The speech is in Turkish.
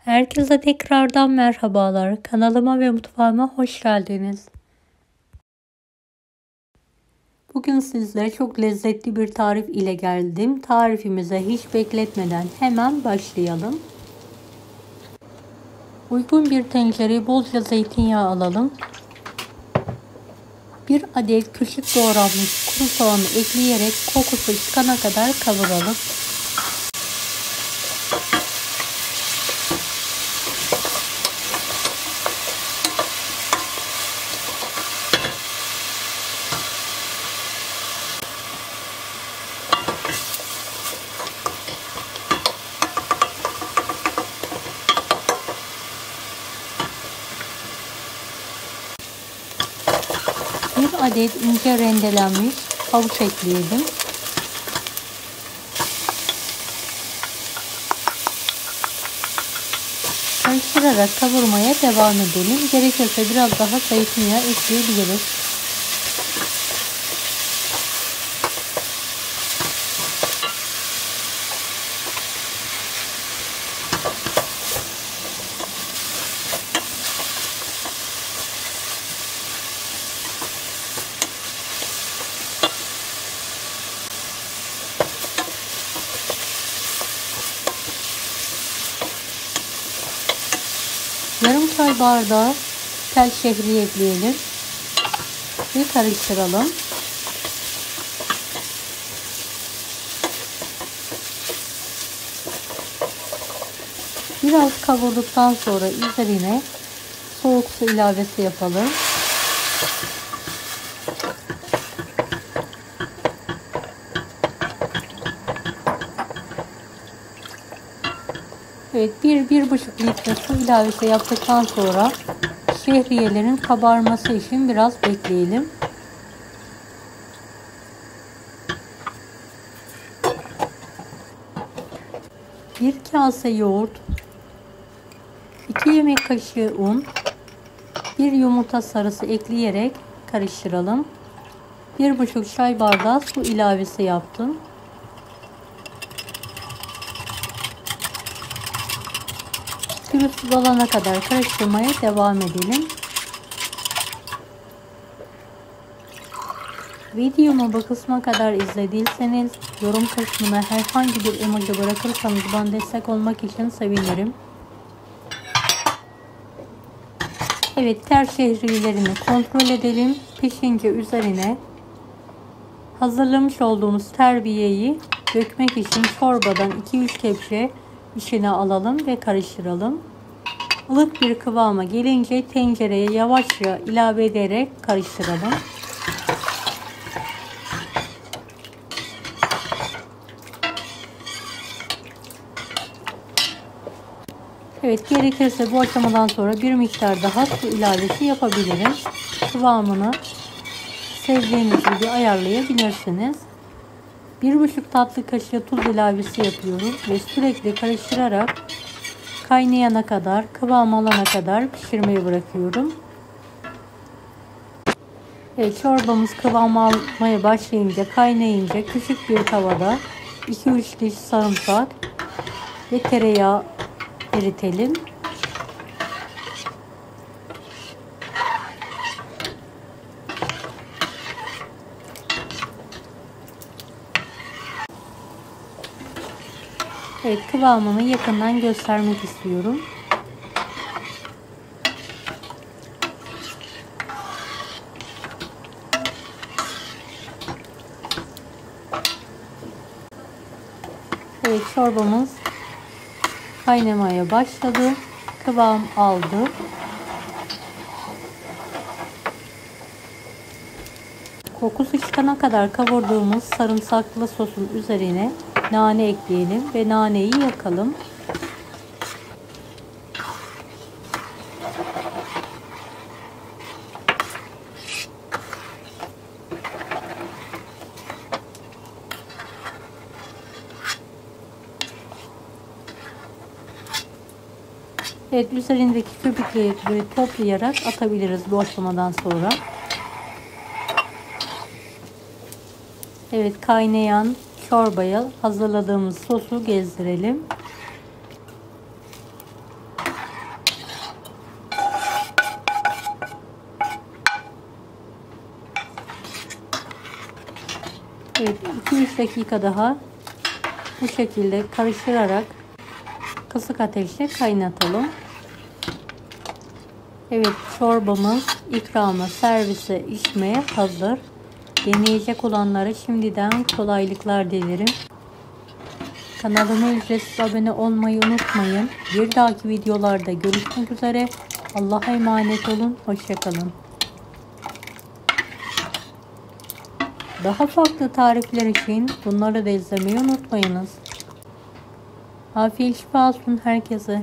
Herkese tekrardan merhabalar. Kanalıma ve mutfağıma hoş geldiniz. Bugün sizlere çok lezzetli bir tarif ile geldim. Tarifimize hiç bekletmeden hemen başlayalım. Uygun bir tencereye bolca zeytinyağı alalım. Bir adet küçük doğranmış kuru soğanı ekleyerek kokusu çıkana kadar kavuralım. Bir adet ince rendelenmiş havuç ekleyelim. Karıştırarak kavurmaya devam edelim. Gerekirse biraz daha zeytinyağı ekleyebiliriz. Yarım çay bardağı tel şehriye ekleyelim ve karıştıralım. Biraz kavurduktan sonra üzerine soğuk su ilavesi yapalım. Evet, 1-1,5 litre su ilavesi yaptıktan sonra şehriyelerin kabarması için biraz bekleyelim. Bir kase yoğurt, 2 yemek kaşığı un, 1 yumurta sarısı ekleyerek karıştıralım. 1,5 çay bardağı su ilavesi yaptım. Pürüzsüz olana kadar karıştırmaya devam edelim. Videomu bu kısma kadar izlediyseniz yorum kısmına herhangi bir emoji bırakırsanız bana destek olmak için sevinirim. Evet, ters şehriyelerini kontrol edelim. Pişince üzerine hazırlamış olduğumuz terbiyeyi dökmek için çorbadan 2-3 kepçe içine alalım ve karıştıralım. Ilık bir kıvama gelince tencereye yavaşça ilave ederek karıştıralım. Evet, gerekirse bu aşamadan sonra bir miktar daha su ilavesi yapabiliriz. Kıvamını sevdiğiniz gibi ayarlayabilirsiniz. 1,5 tatlı kaşığı tuz ilavesi yapıyoruz ve sürekli karıştırarak kaynayana kadar, kıvam alana kadar pişirmeye bırakıyorum. Evet, çorbamız kıvam almaya başlayınca, kaynayınca küçük bir tavada 2-3 diş sarımsak ve tereyağı eritelim. Evet, kıvamını yakından göstermek istiyorum. Evet, çorbamız kaynamaya başladı. Kıvam aldı. Kokusu çıkana kadar kavurduğumuz sarımsaklı sosun üzerine nane ekleyelim ve naneyi yakalım. Evet, üzerindeki köpükleri toplayarak atabiliriz bu aşamadan sonra. Evet, kaynayan çorbaya hazırladığımız sosu gezdirelim. Evet, 2-3 dakika daha bu şekilde karıştırarak kısık ateşte kaynatalım. Evet, çorbamız ikramı, servise, içmeye hazır. Deneyecek olanlara şimdiden kolaylıklar dilerim. Kanalıma ücretsiz abone olmayı unutmayın. Bir dahaki videolarda görüşmek üzere. Allah'a emanet olun. Hoşça kalın. Daha farklı tarifler için bunları da izlemeyi unutmayınız. Afiyet şifa olsun herkese.